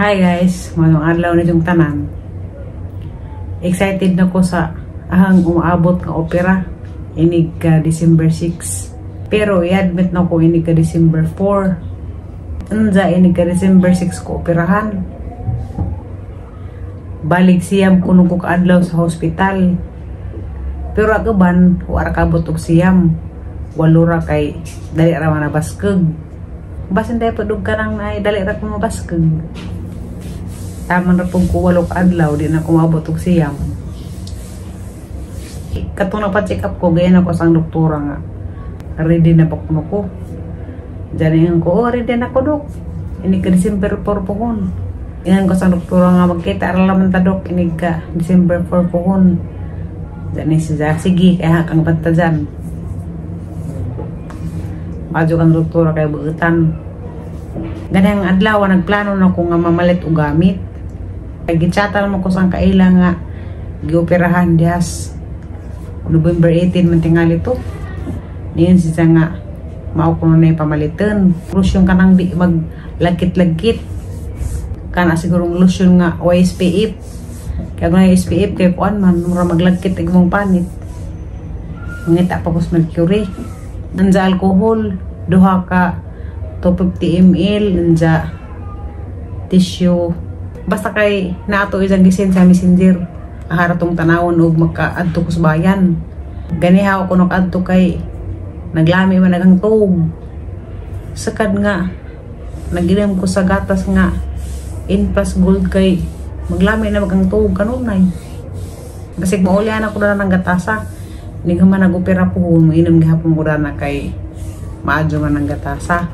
Hi guys, ngayong adlaw na yung tanan. Excited na ko sa ahang umaabot ng opera inig ka December 6. Pero i-admit na ko inig ka December 4. Unsa inig ka December 6 ko operahan. Balik siyam kuno ko kaadlaw sa hospital. Pero agaban wala kabot og siyam. Walura kay dali ra man nabaskeg. Basin tayo padug ka nang dali ra ko mabaskeg. Taman na pong kuwalo ka adlaw, di na kumabot og siyam. Katong nagpa-check up ko, gaya na ko sang doktora nga. Ready na pa kuno ko. Diyan ko, ready na ko dok. Ini ka December 4 po kon. Ingan ko sang doktora nga magkita, aralaman ta dok, ini ka December 4 po kon. Diyan siya, sige, kaya kang banta dyan. Madyo kang doktora kay buutan. Ganang adlaw, nagplano na ko nga mamalit o gamit. Gitsata naman ko sang kaila nga gioperahan dihas November 18 man tingali to. Niyan siya nga mao ko na pamalitan. Lotion kanang di maglagkit-lagkit. Kana sigurong lotion nga SPF. Kaya kung na SPF kay kuan man mura maglagkit ig mong panit. Ngita pa pos mercury. Nanza alcohol duha ka 250 ml nanza tissue. Basta kay naato isang gisin sa messenger haratong tanawon og makaadto ko sa bayan. Ganihaw ko nakaadto kay naglami man nagang tuog. Sakad nga naginom ko sa gatas nga in plus gold kay maglami na magang tuog kanunay. Kasi maulyan ako na ng gatasa. Hindi ka man nag-opera po mo inom gihapon ko na kay maadyo man ng gatasa.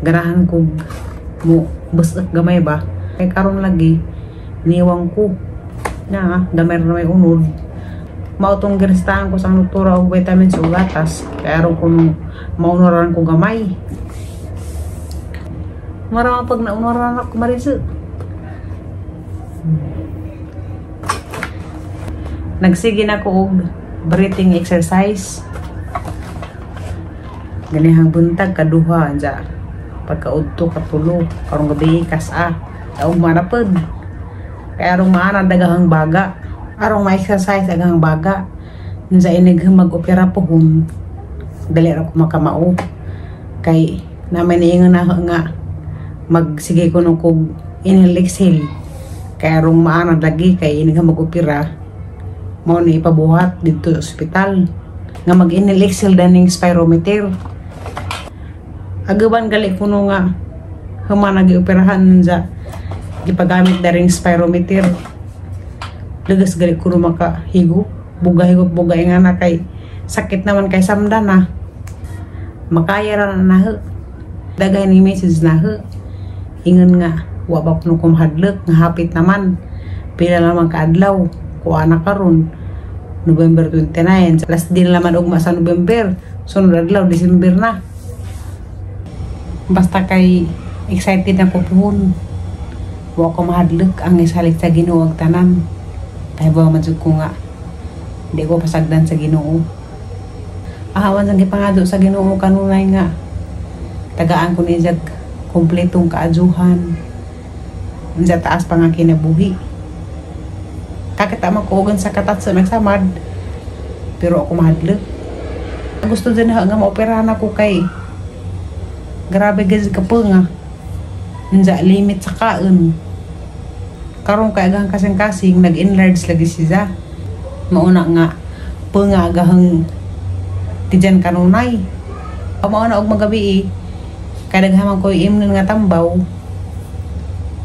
Ganahan ko mo basta gamay ba kay karon lagi niwang ko na gamay na may unod mautong giristahan ko sa doktora og vitamins o gatas kaya aron ko maunoran ko gamay marama pag naunoran ako marisu nagsige na ko og breathing exercise ganihang buntag kaduha dya pagkaudto katulo karong gabi kas-a taong manapod kaya arong maana dagahang baga arong ma-exercise daghang baga nsa inig mag-opera po hon dali ra ko makamao kay naman niingon na nga magsige ko nung kog inhale exhale kaya arong maana lagi kay inig mag-opera mao ni ipabuhat dito sa ospital nga mag-inhale exhale daning spirometer. Agaban gali kuno nga human nag-operahan sa gipagamit daring spirometer. Lugas gali kuno makahigo, buga-higop buga nga na kay sakit naman kay samdan na. Makaya ra na he. Dagay ni message na he. Ingon nga wa ba kuno kumhadlok nga hapit naman. Pila lamang ka adlaw kuha na karon November 29. Last din naman ugma sa November. Sunod adlaw December na. Basta kay excited na ko puhon. Wa ko mahadlok ang isalig sa Ginoo ang tanan. Kay ba man ko nga di ko pasagdan sa Ginoo. Ahawan sang gipangado sa Ginoo kanunay nga tagaan ko ni jag kompletong kaajuhan. Unsa taas pa nga kinabuhi. Kakita man ko sa katat sa nagsamad. Pero ako mahadlok. Gusto din nga maoperahan ako kay grabe gaz ka po nga. Nza limit sa kaon. Karong kay agang kasing-kasing nag-enlarge lagi siya. Mauna nga po nga agahang tijan kanunay. Mauna og magabi kay daghaman ko imnon nga tambaw.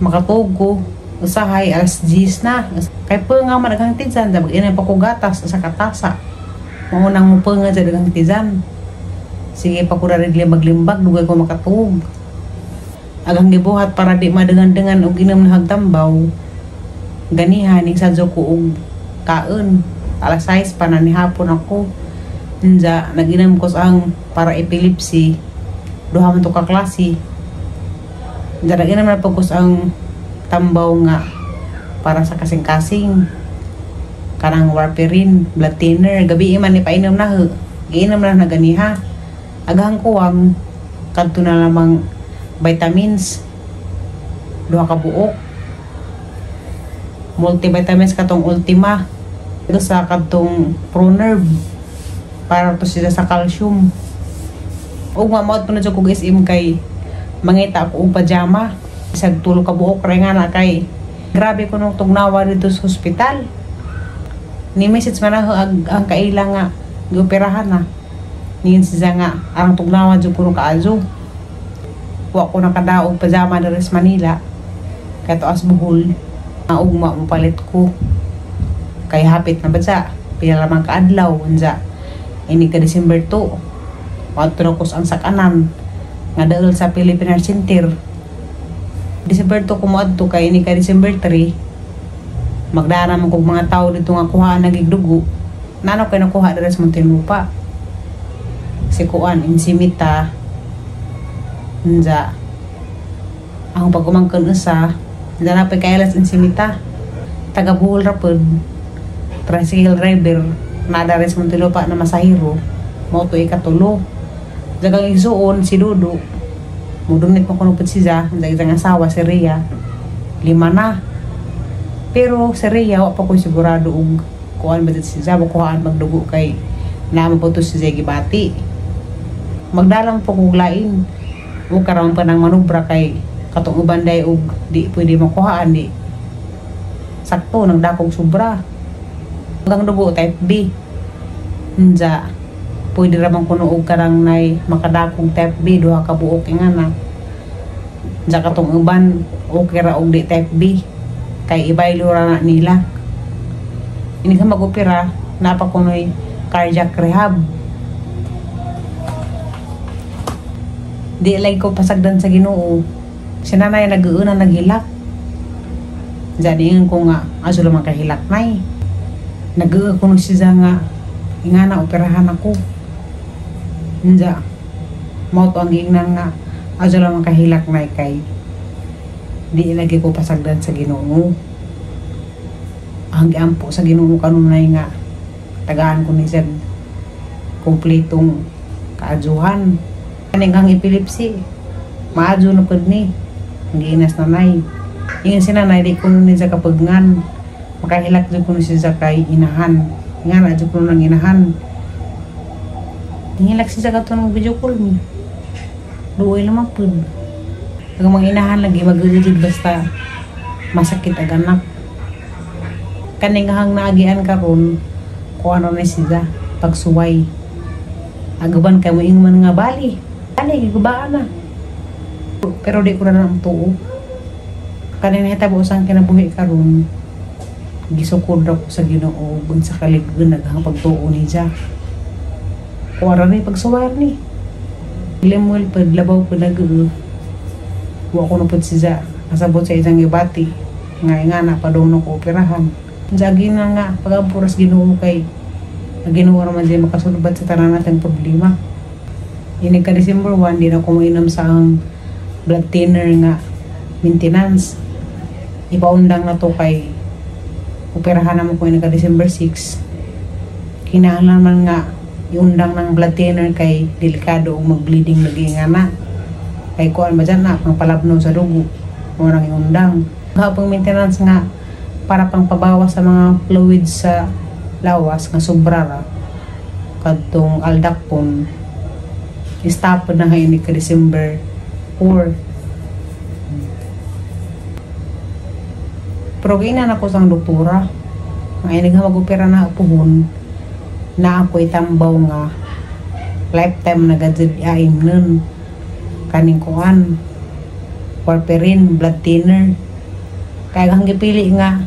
Makatug ko usahay alas 10 na. Kay po nga man agang tijan dabag inay pa ko gatas sa katasa. Maunang mo po nga sa dagang tijan. Sige pa ko rin maglimbag dugay ko makatug. Agang gibuhat para di madengan-dengan og inom na hagtambaw. Ganihan ning sadyo ko og kaon. Alas 6 pa na ni hapon ako. Nja naginom ko sa ang para epilepsy. Duha man to ka klase. Nja naginom na po ko sa ang tambaw nga para sa kasing-kasing. Kanang warfarin, blood thinner, gabi man ni painom na he. Giinom na ganiha. Agang kuwang kadto na lamang vitamins duha ka buok. Multivitamins katong Ultima. Ito sa katong ProNerve para to sila sa calcium. Ug mamaot pa na kog SM kay mangita ako og pajama. Isag tulo ka buok ra nga na kay grabe ko nung tugnawa dito sa hospital. Ni message man ang kailang nga gioperahan na. Ningin siya nga ang tugnawa jud ko kaazo. Wa ko nakadaog pajama diri sa Manila. Kay to as Bohol. Ang ugma mapalit ko. Kay hapit na badsa. Pila lamang ka adlaw unsa. Ini ka December 2. Wadto ko ang sakanan nga daol sa Philippine Heart Center. December 2 ko moadto kay ini ka December 3. Magdara man kog mga tao dito nga kuhaan nagigdugo. Nano kay nakuha diri sa Muntinlupa. Si kuan insimita. Unsa. Ang pagkumangkon usa na pa kailas insimita. Taga Bohol ra pod. Tricycle driver na dari sa Muntinlupa na masahiro. Mao to ikatulo. Dagang igsuon si Dudu. Mudunit mo kuno pud siya, dagdag asawa si Rhea. 5 na. Pero si Rhea wa pa ko sigurado og kuan ba siya kuhaan magdugo kay naman po to si gibati. Magdalang po kog lain. O karon pa nang manubra kay katong ubanday og di pwede makuhaan di. Sakto nang dakog sobra. Hanggang dugo type B. Unsa pwede ra man kuno og karang nay makadakog type B duha ka buok ingana. Unsa katong uban okay ra og di type B kay ibaylo ra na nila. Ini ka mag-opera napa kunoy cardiac rehab. Di lay ko pasagdan sa Ginoo. Si nanay nag-uuna naghilak. Jadiin ko nga aso lamang kahilak nay. Nag-uuna ko siya nga ingana operahan ako. Nja. Mao to ang ingnan nga aso lamang kahilak nay kay di lagi ko pasagdan sa Ginoo. Ang giampo sa Ginoo kanunay nga tagaan ko ni siya kumpletong kaadjuhan. Kaning ang epilepsy maadyo na pud ni ang giinas nanay. Ingin si nanay di kuno ni sa kapagnan makahilak jud kuno siya kay inahan nga na jud kuno nang inahan. Hilak siya katon ng video call mi duoy lamang pud ang mga inahan lagi magulid basta masakit ang anak. Kaning hang naagian karon ko ano na siya pagsuway agaban kay mo ingman nga bali gigubaan na. Pero di ko na nang tuo. Kanina hitabo sang kinabuhi karon. Gisukod ra ko sa Ginoo bun sa kaliggon naghang pagtuo ni siya. Kuwara ni pagsuwar ni. Limol pud labaw pud nag-u. Wa ko na pud siya. Kasabot sa isang ibati. Nga na pa daw ko operahan. Jagi na nga pag-ampuras Ginoo kay Ginoo ra man siya makasulbat sa tanan nateng problema. Ini ka December 1 di na ko mainom sa ang blood thinner nga maintenance. Ipaundang na to kay operahan naman ko ini ka December 6. Kinahanglan man nga iundang ng blood thinner kay delikado og mag-bleeding lagi nga na. Kay kuan ba dyan na pang palabno sa dugo. Murang iundang. Hapang maintenance nga para pang pabawas sa mga fluids sa lawas nga sobra ra. Kadtong aldakpon stop na nga ini ka December 4. Pero gina na ko sang doktora. Ngayon nga mag-opera na puhon na ako itambaw nga lifetime na gadzid iaim nun. Kaning kuan warfarin, blood thinner. Kaya hang gipili nga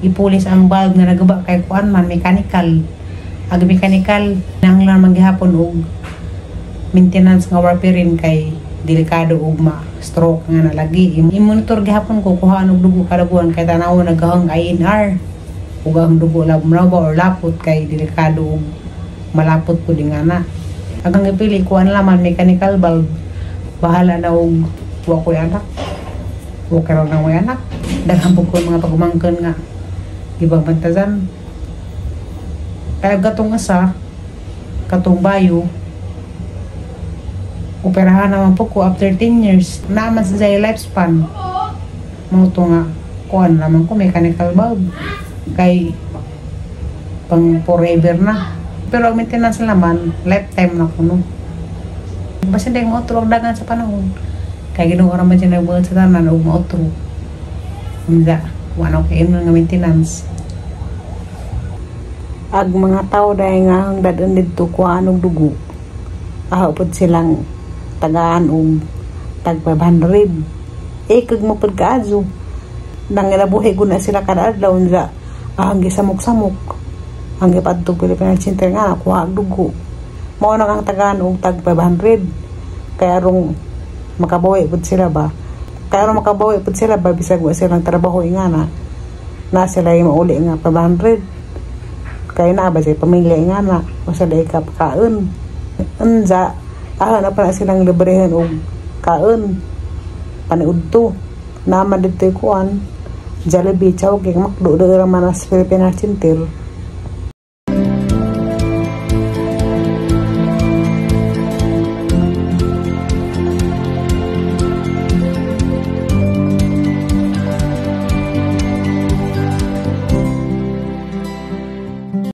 ipulis ang valve nga nagaba kay kuan man mechanical. Ag mechanical nanglan man gihapon og maintenance nga warfarin kay delikado og ma-stroke nga nalagi. I-monitor gihapon ko kuha og dugo kada buwan kay tanaw naghang INR. Ug ang dugo labra or lapot kay delikado og malapot pud ingana. Agang ipili kuan laman mechanical valve. Bahala na og wa koy anak. O karon na way anak. Daghang pud ko mga pagumangkon nga ibang bantazan. Kaya gatong asa katong bayo operahan naman po ko after 10 years. Naman sa lifespan. mga to nga kuan lamang ko mechanical bulb kay pang forever na, pero ang maintenance naman lifetime na kuno. Basta hindi mo otro dagan sa panahon kay Ginoo ra man siya nagbuhat sa tanan og maotrounda wala kay nga maintenance. Ag mga tao dahil nga ang dadon dito kuhaan og dugo ahapod silang tagaan og tag 500 kag mo pagkaazo nang ilabuhi ko na sila kada adlaw nga ang gisamok-samok ang gipadtog Pilipinas Center nga kuha og dugo mao na ang tagaan og tag 500 kaya rong makabawi pud sila ba bisag wa silang trabaho ingana na sila mauli nga 500 kaya na ba sa pamilya ingana o sa day kapkaon unza na pa na silang librehan og kaon paniudto naman dito kuan Jollibee, Chowking, Macdo, doon man sa Pilipinas Center.